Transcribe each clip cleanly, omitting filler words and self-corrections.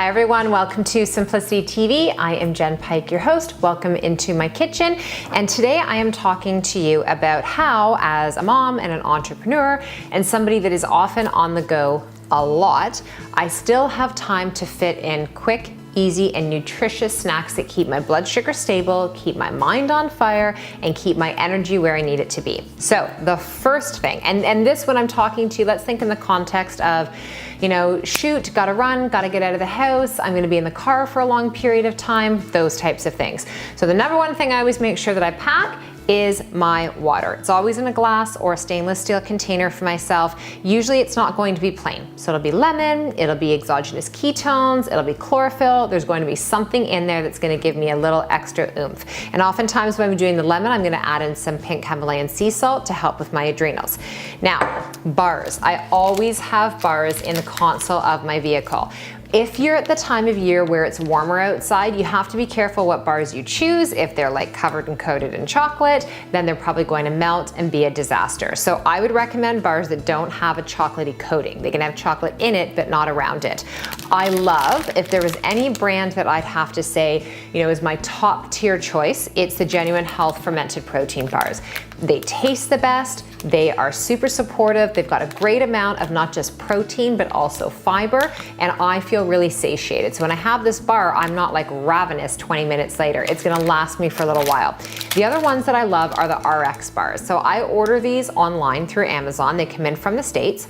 Hi everyone, welcome to Simplicity TV. I am Jen Pike, your host. Welcome into my kitchen. And today I am talking to you about how, as a mom and an entrepreneur and somebody that is often on the go a lot, I still have time to fit in quick, easy, and nutritious snacks that keep my blood sugar stable, keep my mind on fire, and keep my energy where I need it to be. So the first thing, and this when I'm talking to you, let's think in the context of, shoot, gotta run, gotta get out of the house, I'm gonna be in the car for a long period of time, those types of things. So the number one thing I always make sure that I pack is my water. It's always in a glass or a stainless steel container for myself. Usually it's not going to be plain. So it'll be lemon, it'll be exogenous ketones, it'll be chlorophyll. There's going to be something in there that's going to give me a little extra oomph. And oftentimes when I'm doing the lemon, I'm going to add in some pink Himalayan sea salt to help with my adrenals. Now, bars. I always have bars in the console of my vehicle. If you're at the time of year where it's warmer outside, you have to be careful what bars you choose. If they're like covered and coated in chocolate, then they're probably going to melt and be a disaster. So I would recommend bars that don't have a chocolatey coating. They can have chocolate in it, but not around it. I love, if there was any brand that I'd have to say, is my top tier choice, it's the Genuine Health fermented protein bars. They taste the best. They are super supportive. They've got a great amount of not just protein, but also fiber. And I feel really satiated. So when I have this bar, I'm not like ravenous 20 minutes later. It's gonna last me for a little while. The other ones that I love are the RX bars. So I order these online through Amazon. They come in from the States.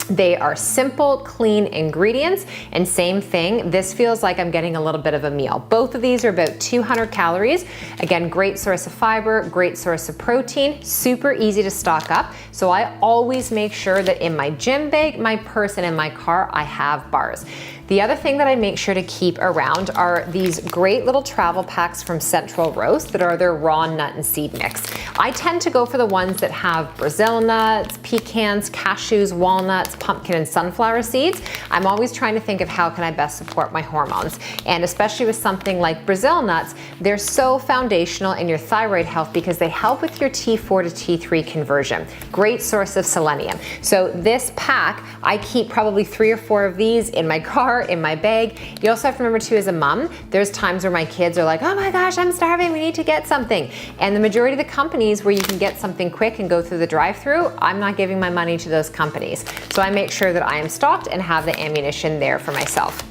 They are simple, clean ingredients, and same thing, this feels like I'm getting a little bit of a meal. Both of these are about 200 calories. Again, great source of fiber, great source of protein, super easy to stock up. So I always make sure that in my gym bag, my purse, and in my car, I have bars. The other thing that I make sure to keep around are these great little travel packs from Central Roast that are their raw nut and seed mix. I tend to go for the ones that have Brazil nuts, pecans, cashews, walnuts, pumpkin, and sunflower seeds. I'm always trying to think of how can I best support my hormones. And especially with something like Brazil nuts, they're so foundational in your thyroid health because they help with your T4 to T3 conversion. Great source of selenium. So this pack, I keep probably 3 or 4 of these in my car, in my bag. You also have to remember too, as a mom, there's times where my kids are like, oh my gosh, I'm starving, we need to get something. And the majority of the companies where you can get something quick and go through the drive-through, I'm not giving my money to those companies. So I make sure that I am stocked and have the ammunition there for myself.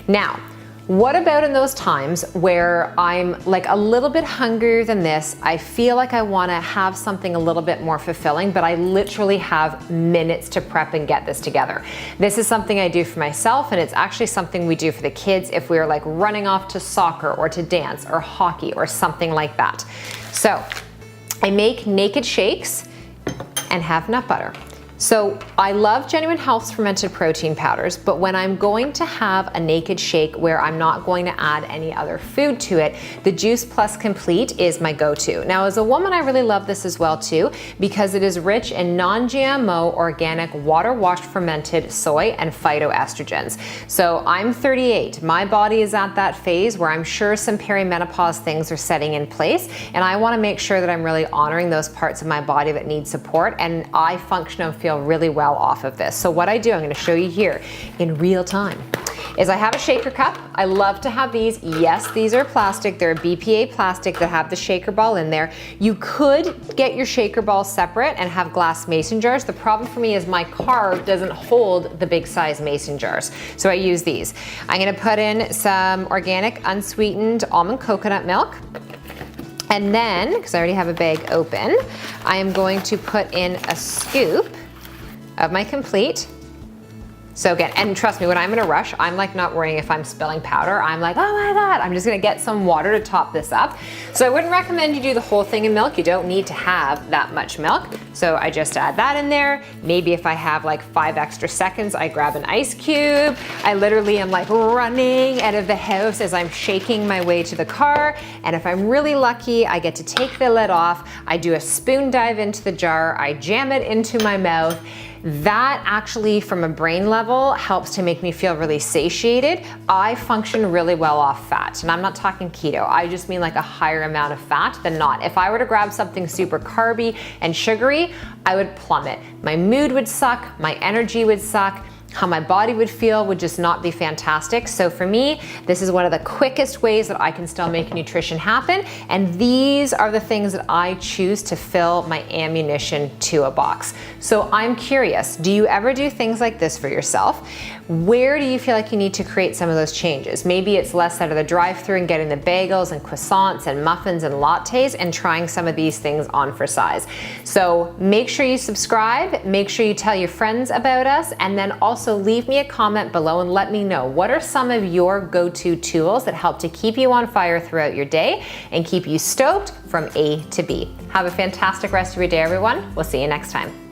Now, what about in those times where I'm like a little bit hungrier than this? I feel like I want to have something a little bit more fulfilling, but I literally have minutes to prep and get this together. This is something I do for myself, and it's actually something we do for the kids if we're like running off to soccer or to dance or hockey or something like that. So I make naked shakes and have nut butter. So I love Genuine Health's fermented protein powders, but when I'm going to have a naked shake where I'm not going to add any other food to it, the Juice Plus Complete is my go-to. Now, as a woman, I really love this as well too, because it is rich in non-GMO, organic, water-washed fermented soy and phytoestrogens. So I'm 38. My body is at that phase where I'm sure some perimenopause things are setting in place, and I want to make sure that I'm really honoring those parts of my body that need support, and I function and feel really well off of this. So what I do, I'm going to show you here in real time, is I have a shaker cup. I love to have these. Yes, these are plastic. They're a BPA plastic that have the shaker ball in there. You could get your shaker ball separate and have glass mason jars. The problem for me is my car doesn't hold the big size mason jars. So I use these. I'm going to put in some organic unsweetened almond coconut milk. And then, because I already have a bag open, I am going to put in a scoop of my Complete. So again, and trust me, when I'm in a rush, I'm like not worrying if I'm spilling powder. I'm like, oh my God, I'm just gonna get some water to top this up. So I wouldn't recommend you do the whole thing in milk. You don't need to have that much milk. So I just add that in there. Maybe if I have like 5 extra seconds, I grab an ice cube. I literally am like running out of the house as I'm shaking my way to the car. And if I'm really lucky, I get to take the lid off. I do a spoon dive into the jar. I jam it into my mouth. That actually, from a brain level, helps to make me feel really satiated. I function really well off fat, and I'm not talking keto. I just mean like a higher amount of fat than not. If I were to grab something super carby and sugary, I would plummet. My mood would suck, my energy would suck. how my body would feel would just not be fantastic. So for me, this is one of the quickest ways that I can still make nutrition happen. And these are the things that I choose to fill my ammunition to a box. So I'm curious, do you ever do things like this for yourself? Where do you feel like you need to create some of those changes? Maybe it's less out of the drive-thru and getting the bagels and croissants and muffins and lattes and trying some of these things on for size. So make sure you subscribe, make sure you tell your friends about us, and then also leave me a comment below and let me know, what are some of your go-to tools that help to keep you on fire throughout your day and keep you stoked from A to B. Have a fantastic rest of your day, everyone. We'll see you next time.